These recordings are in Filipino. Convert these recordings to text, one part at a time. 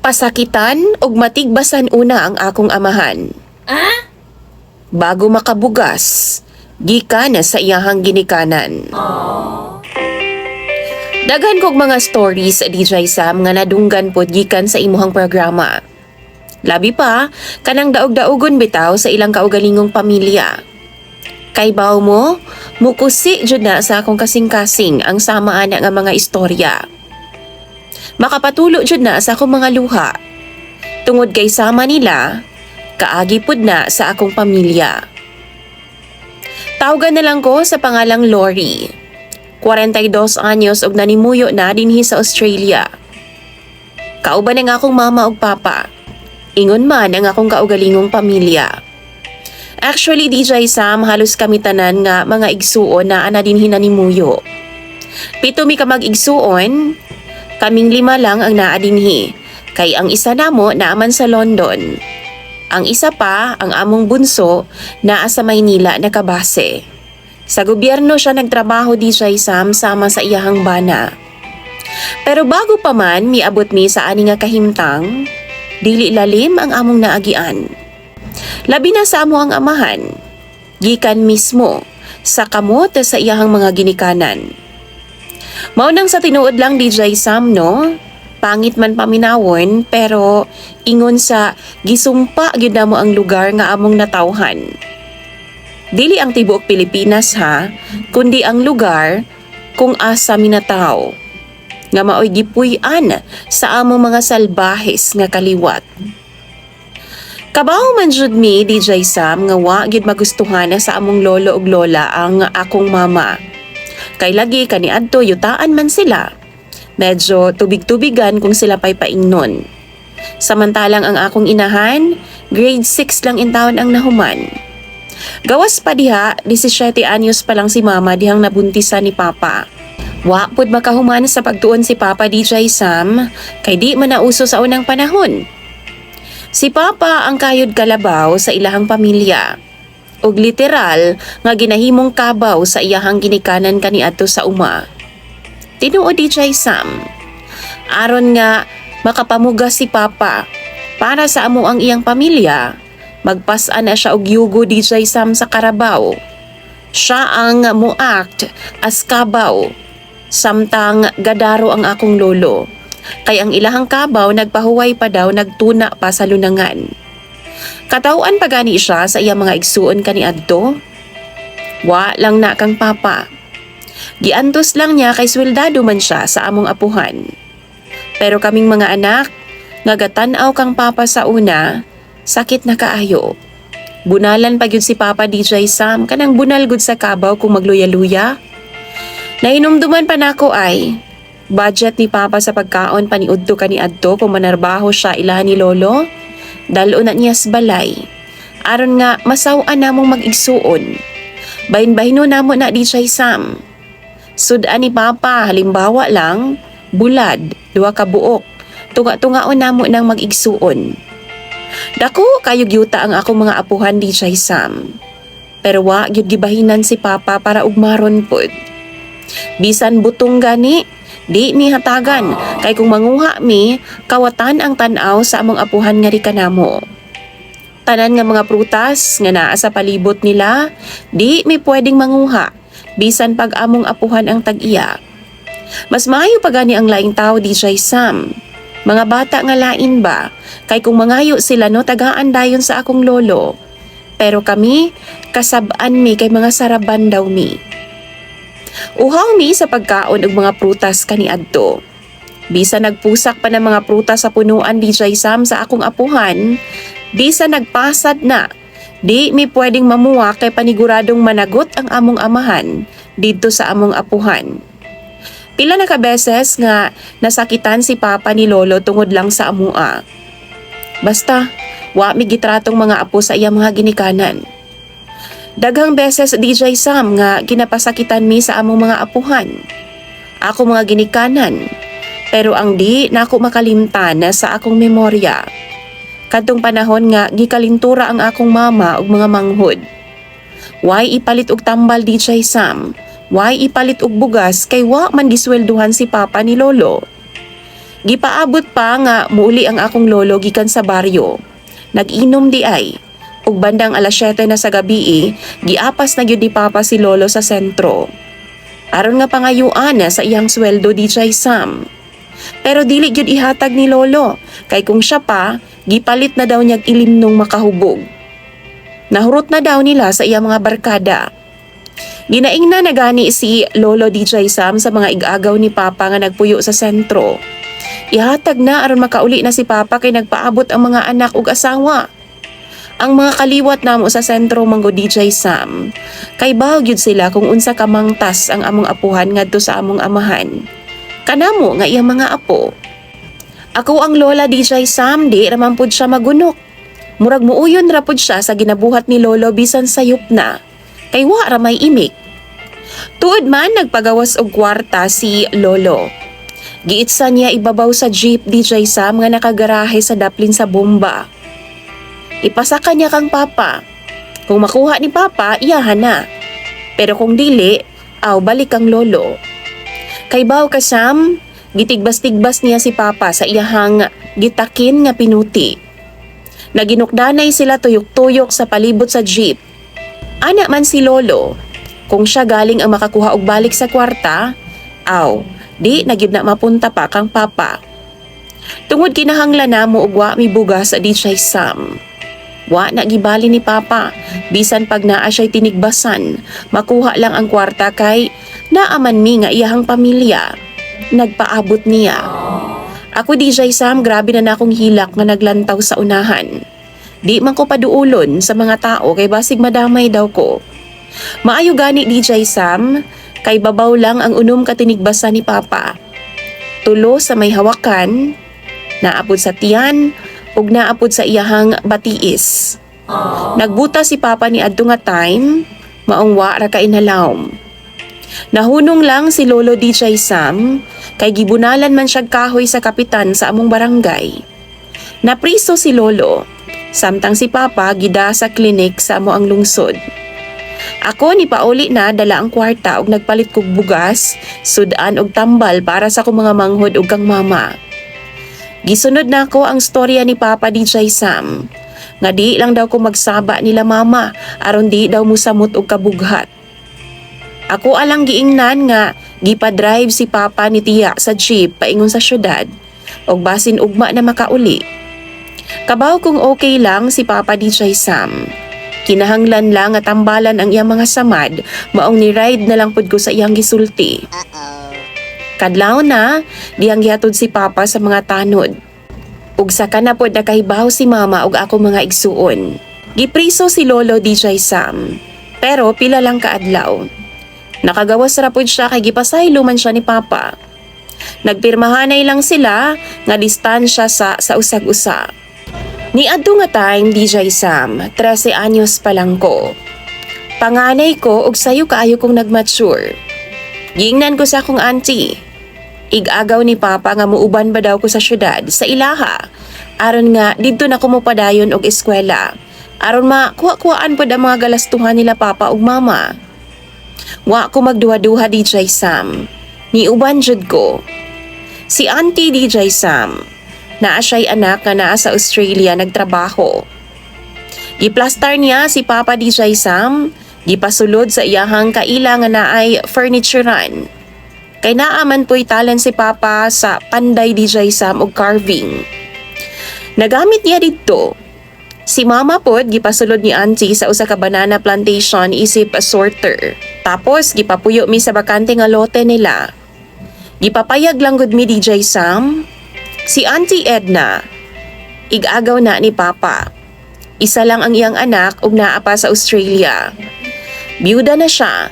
Pasakitan ug matigbasan una ang akong amahan. Ah? Bago makabugas, gikan na sa iyahang ginikanan. Daghan kog mga stories DJ Sam nga nadunggan pod gikan sa imuhang programa. Labi pa, kanang daog-daogon bitaw sa ilang kaugalingong pamilya. Kay baw mo, mukusi jud na sa akong kasing-kasing ang samaan nga mga istorya. Makapatulo jud na sa akong mga luha. Tungod kay sama nila, kaagi pud na sa akong pamilya. Tawgan na lang ko sa pangalang Lori. 42 anyos og nanimuyo na dinhi sa Australia. Kauban ang akong mama ug papa. Ingon man ang akong kaugalingong pamilya. Actually, DJ Sam, halos kami tanan nga mga igsuon na ana dinhi nanimuyo. 7 mi ka mag-igsuon, kaming 5 lang ang naa dinhi, kay ang isa namo naaman sa London. Ang isa pa, ang among bunso, naa sa Maynila nakabase. Sa gobyerno siya nagtrabaho DJ Sam sama sa iyahang bana. Pero bago pa man miabot mi sa ani nga kahimtang, dili lalim ang among naagian. Labi na sa amo ang amahan, gikan mismo sa kamot sa iyahang mga ginikanan. Mao nang sa tinuod lang DJ Sam no, pangit man paminawon pero ingon sa gisumpa gyud namo ang lugar nga among natawhan. Dili ang tibuok Pilipinas ha, kundi ang lugar kung asa minataw. Nga maoy gipuy-an sa among mga salbahes nga kaliwat. Kabaw man jud mi DJ Sam nga wa gyud magustuhan na sa among lolo ug lola ang akong mama. Kay lagi kaniadto yutaan man sila. Medyo tubig-tubigan kung sila pa'y paingnon. Samantalang ang akong inahan, grade 6 lang in taon ang nahuman. Gawas pa diha, 17 anyos pa lang si mama dihang nabuntisan ni papa. Wa pud makahuman sa pagtuon si papa DJ Sam, kay di man nauso sa unang panahon. Si papa ang kayod kalabaw sa ilahang pamilya. Og literal nga ginahimong kabaw sa iyahang ginikanan kaniadto sa uma. Tinuod DJ Sam, aron nga makapamugas si papa para sa amo ang iyang pamilya, magpas-an na siya og yugo DJ Sam sa karabaw. Siya ang muact as kabaw, samtang gadaro ang akong lolo. Kay ang ilahang kabaw nagpahuway pa daw nagtuna pa sa lunangan. Katawhan pa gani siya sa iyang mga igsuon kaniadto. Wa lang na kang papa. Giantos lang niya kay sweldado man siya sa among apuhan. Pero kaming mga anak, nga gatan-aw kang papa sa una, sakit na kaayo. Bunalan pa gyud si Papa DJ Sam kanang bunal gud sa kabaw kung magluya-luya. Nahinumduman pa nako ay budget ni Papa sa pagkaon paniudto kaniadto kung manarbaho siya ilahan ni lolo. Dalo na niyas balay. Aron nga masaw-an namong mag-igsuon. Bahin-bahino namo na DJ Sam. Sudan ni Papa, halimbawa lang, bulad, 2 ka buok. Tunga-tungaon namo nang mag-igsuon. Dako kayog yuta ang akong mga apuhan DJ Sam. Pero wa gyud gibahinan si Papa para ugmaron pod. Bisan butong gani, di mi hatagan kay kung manguha mi, kawatan ang tan-aw sa among apuhan nga rikanamo. Tanan nga mga prutas nga naa sa palibot nila, di mi pwedeng manguha, bisan pag among apuhan ang tag-iya. Mas maayo pa gani ang laing tao DJ Sam. Mga bata nga lain ba, kay kung mangayo sila no tagaan dayon sa akong lolo. Pero kami, kasab-an mi kay mga saraban daw mi. Uhaw mi sa pagkaon og mga prutas kaniadto. Bisa nagpusak pa ng mga prutas sa punuan DJ Sam sa akong apuhan, bisa nagpasad na. Di mi pwedeng mamuha kay paniguradong managot ang among amahan didto sa among apuhan. Pila na ka beses nga nasakitan si Papa ni Lolo tungod lang sa amua. Basta, wa mi gitratong mga apo sa iyang mga ginikanan. Daghang beses DJ Sam nga ginapasakitan mi sa among mga apuhan. Ako mga ginikanan, pero ang di nako makalimtan na sa akong memorya. Kadtong panahon nga gikalintura ang akong mama ug mga manghod. Why ipalit og tambal DJ Sam? Why ipalit og bugas kay wa man giswelduhan si Papa ni Lolo? Gipaabot pa nga muuli ang akong lolo gikan sa baryo. Nag-inom di ay. Ug bandang alas 7 na sa gabi, giapas na gyud ni Papa si lolo sa sentro. Aron nga pangayuan na sa iyang sweldo DJ Sam. Pero dili gyud ihatag ni lolo, kay kung siya pa, gipalit na daw niyag ilim nung makahubog. Nahurot na daw nila sa iyang mga barkada. Ginaing na nagani si Lolo DJ Sam sa mga igagaw ni Papa nga nagpuyo sa sentro. Ihatag na aron makauli na si Papa kay nagpaabot ang mga anak ug asawa. Ang mga kaliwat namo sa sentro manggo DJ Sam. Kay baw gyud sila kung unsa ka mangtas ang among apuhan ngadto sa among amahan. Kanamo nga iyang mga apo. Ako ang lola DJ Sam, di raman pud siya magunok. Murag muuyon ra pud siya sa ginabuhat ni lolo bisan sayop na. Kay wa ra may imik. Tuod man nagpagawas og kwarta si lolo. Giitsa niya ibabaw sa jeep DJ Sam nga nakagarahe sa daplin sa bomba. Ipasaka niya kang Papa. Kung makuha ni Papa, iyahan na. Pero kung dili, balik kang lolo. Kay baw ka Sam, gitigbas-tigbas niya si Papa sa iyahang gitakin nga pinuti. Naginukdanay sila tuyok-tuyok sa palibot sa jeep. Ana man si lolo, kung siya galing ang makakuha og balik sa kwarta, di nagyud na mapunta pa kang Papa. Tungod kinahanglan na mo og wa mibuga sa DJ Sam. Wa na gibali ni Papa, bisan pag naa siya'y tinigbasan, makuha lang ang kwarta kay naaman mi nga iyahang pamilya. Nagpaabot niya. Ako DJ Sam, grabe na akong hilak nga naglantaw sa unahan. Di man ko paduulon sa mga tao kay basig madamay daw ko. Maayo gani DJ Sam, kay babaw lang ang unom katinigbasan ni Papa. Tulo sa may hawakan, naapod sa tiyan, ug naapod sa iyahang batiis. Nagbuta si Papa ni adto nga time, maong wa ra ka inhalawom. Nahunong lang si Lolo DJ Sam, kay gibunalan man siya kahoy sa kapitan sa among barangay. Napriso si Lolo, samtang si Papa gida sa klinik sa amo ang lungsod. Ako ni pauli na dala ang kwarta ug nagpalit kog bugas, sudan ug tambal para sa akong mga manghod ug kang mama. Gisunod na ako ang storya ni Papa DJ Sam, nga di lang daw ko magsaba nila mama aron di daw musamot og kabughat. Ako alang giingnan nga gipa-drive si Papa ni tiya sa jeep paingon sa syudad og basin ugma na makauli. Kabaw kung okay lang si Papa DJ Sam. Kinahanglan lang nga tambalan ang iyang mga samad, maong ni-ride na lang pud ko sa iyang gisulti. Kadlaw na, diyang gihatod si Papa sa mga tanod. Ug saka na pod nakahibaw si Mama ug ako mga igsuon. Gipriso si Lolo DJ Sam, pero pila lang kaadlaw. Nakagawas ra pud siya kay gipasaylo man siya ni Papa. Nagpirmahanay lang sila nga distansya sa usag-usa. Niadto nga time DJ Sam, 13 anyos pa lang ko. Panganay ko ug sayo kaayo kong nagmature. Giingnan ko sa akong auntie. Igagaw ni Papa nga muuban ba daw ko sa syudad, sa Ilaha. Aron nga didto na ko mopadayon og eskwela. Aron makuha-kuhaan pod ang mga galastuhan nila Papa ug Mama. Wa ko magduha-duha DJ Sam. Niuban jud ko. Si Auntie DJ Sam, naa siya'y anak nga naa sa Australia nagtrabaho. Giplastar niya si Papa DJ Sam, gipasulod sa iyahang kaila nga naay furniturean. Kay naaman po'y talent si Papa sa panday DJ Sam og carving. Nagamit niya didto. Si Mama pod gipasulod ni Auntie sa usa ka banana plantation isip sorter. Tapos gipapuyo mi sa bakante nga lote nila. Gipapayag lang gud mi DJ Sam. Si Auntie Edna, igagaw na ni Papa. Isa lang ang iyang anak ug naa pa sa Australia. Biyuda na siya.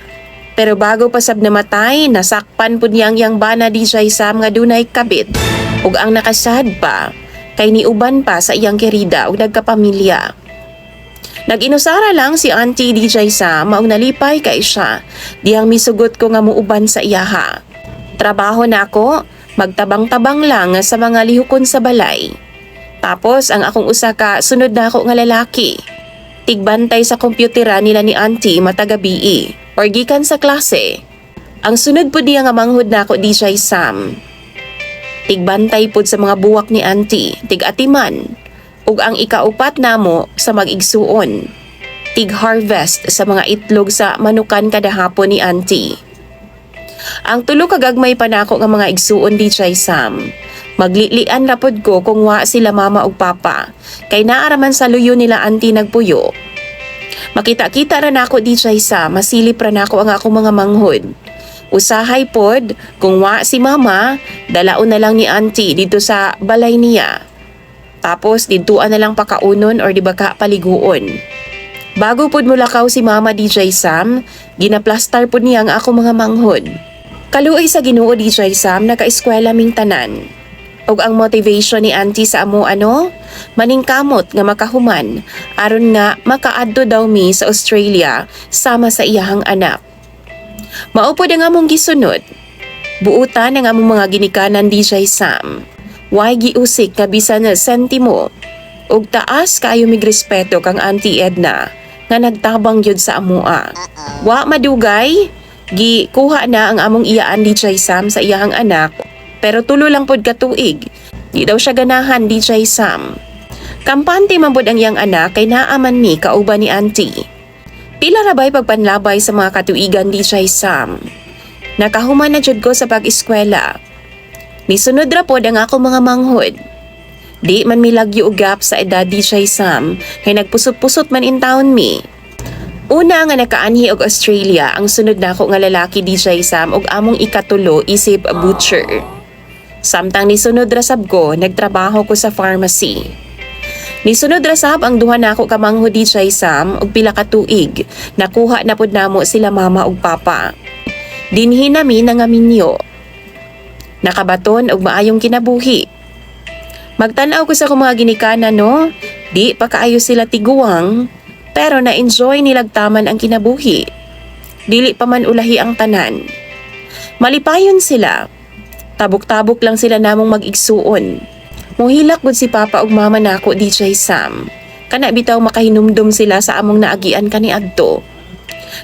Pero bago pa sab namatay, nasakpan pud niya ang iyang bana DJ Sam nga dunay kabit. Ug ang nakasad pa, kay niuban pa sa iyang kerida ug nagkapamilya. Nag-inusara lang si Auntie DJ Sam maong nalipay kay siya. Diyang misugot ko nga muuban sa iyaha. Trabaho na ako, magtabang-tabang lang sa mga lihukon sa balay. Tapos ang akong usa ka sunod na ako nga lalaki. Tigbantay sa kompyutera nila ni Auntie matagabi or gikan sa klase. Ang sunod po diya nga manghud na ako DJ Sam. Tigbantay pod sa mga buwak ni auntie, tig-atiman. Ug ang ikaupat namo sa mag-igsuon, tig-harvest sa mga itlog sa manukan kada hapon ni auntie. Ang tulo kagagmay pa nako nga mga igsuon DJ Sam. Maglilian rapod ko kung wa sila mama ug papa, kay naaraman sa luyo nila auntie nagpuyo. Makita-kita ra nako DJ Sam, masilip ra nako ang akong mga manghod. Usahay pod, kung wa si mama, dalaon na lang ni auntie dito sa balay niya. Tapos didtuan na lang pakaunon or di ba ka paliguon. Bago pod mulakaw si mama DJ Sam, ginaplastar pod niya ang ako mga manghod. Kaluoy sa Ginoo DJ Sam, naka-eskwela ming tanan. Og ang motivation ni auntie sa amo maningkamot nga makahuman aron nga makaadto daw mi sa Australia sama sa iyahang anak. Maupod ang among gisunod. Buutan ang among mga ginikanan DJ Sam. Way giusik nga bisan na sentimo. Ug taas kaayo mig respeto kang Auntie Edna nga nagtabang yun sa amoa. Wa madugay, gikuha na ang among iyaan DJ Sam sa iyahang anak, pero tulo lang pod ka tuig. Di daw siya ganahan DJ Sam. Kampante man pod ang iyang anak kay naaman mi kauban ni Auntie. Pila ra bay pagpanlabay sa mga katuigan DJ Sam. Nakahuman na jud ko sa pag-eskwela. Nisunod ra pod ang ako mga manghod. Di man milagyo og gap sa edad DJ Sam, kay nagpusot-pusot man in town mi. Una nga nakaanhi og Australia ang sunod nako nga lalaki DJ Sam og among ikatulo isip butcher. Samtang nisunod ra sab ko, nagtrabaho ko sa pharmacy. Nisunod ra sab ang duha nako ka manghod DJ Sam og pila ka tuig. Nakuha na pod namo sila mama ug papa. Dinhi nami nangaminyo. Nakabaton og maayong kinabuhi. Magtanaw ko sa akong mga ginikanan no, di pa kaayo sila tiguang, pero na-enjoy nilagtaman ang kinabuhi. Dili pa man ulahi ang tanan. Malipayon sila. Tabok-tabok lang sila namong mag-igsuon. Muhilak gud si papa ug mama nako DJ Sam. Kana bitaw makahinumdum sila sa among naagian kaniadto.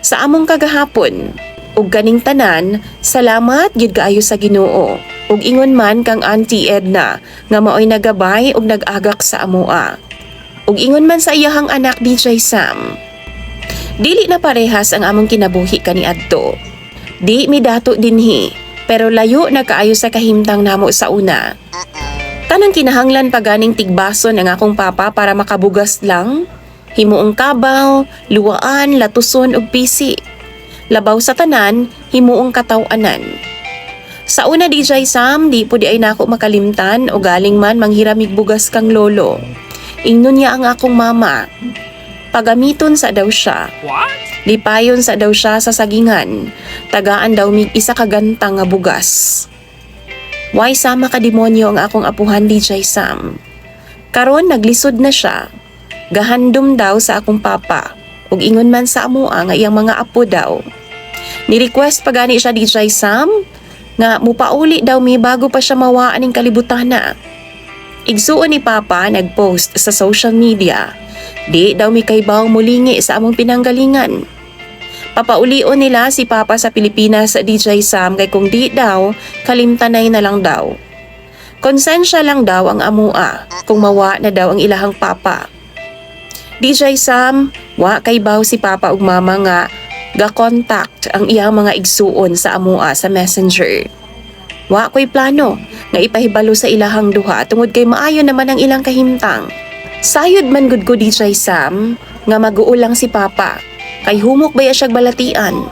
Sa among kagahapon, ug kaning tanan, salamat gyud kaayo sa Ginoo. Ug ingon man kang Auntie Edna nga maoy nagabay ug nag-agak sa amoa. Ug ingon man sa iyahang anak DJ Sam. Dili na parehas ang among kinabuhi kaniadto. Di mi dato dinhi, pero layo na kaayo sa kahimtang namo sa una. Kanang kinahanglan pa ganing tigbason ang akong papa para makabugas lang. Himuong kabaw, luwaan, latuson ug pisi. Labaw sa tanan, himuong kataw-anan. Sa una DJ Sam, di po di ay nako makalimtan o galing man manghiramig bugas kang lolo. Ingnon niya ang akong mama. Pagamiton sa daw siya. Lipayon sa daw siya sa sagingan. Tagaan daw mig isa ka gantang nga bugas. Why sama ka demonyo ang akong apuhan DJ Sam. Karon naglisod na siya. Gahandom daw sa akong papa. Ug ingon man sa amoa nga iyang mga apo daw. Ni-request pa gani siya DJ Sam nga mupauli daw mi bago pa siya mawaan ning kalibutana. Igsuon ni Papa nagpost sa social media. Di daw mi kaybaw mulingi sa among pinanggalingan. Papaulion nila si Papa sa Pilipinas sa DJ Sam kay kung di daw, kalimtanay na lang daw. Konsensya lang daw ang amua kung mawa na daw ang ilahang papa. DJ Sam, wa kaybaw si Papa ug Mama nga ga-contact ang iyang mga igsuon sa amua sa messenger. Wa ko'y plano nga ipahibalo sa ilahang duha tungod kay maayo naman ang ilang kahimtang. Sayod man gud ko DJ Sam nga mag-uulang si Papa kay humok baya siyag balatian.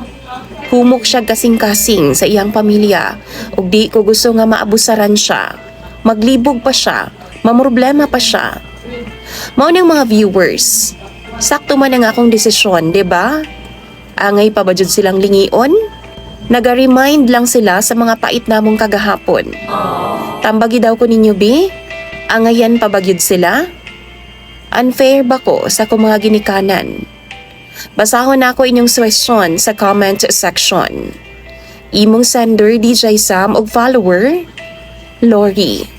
Humok siyag kasing-kasing sa iyang pamilya ug di ko gusto nga maabusaran siya. Maglibog pa siya, mamroblema pa siya. Mao nang mga viewers. Sakto man ang akong desisyon, 'di ba? Angay pa ba jud silang lingion? Naga-remind lang sila sa mga pait namong kagahapon. Tambagi daw ko ninyo, B? Angayan pa ba jud sila? Unfair ba ko sa akong mga ginikanan? Basahon ako inyong question sa comment section. Imong sender DJ Sam og follower, Lori.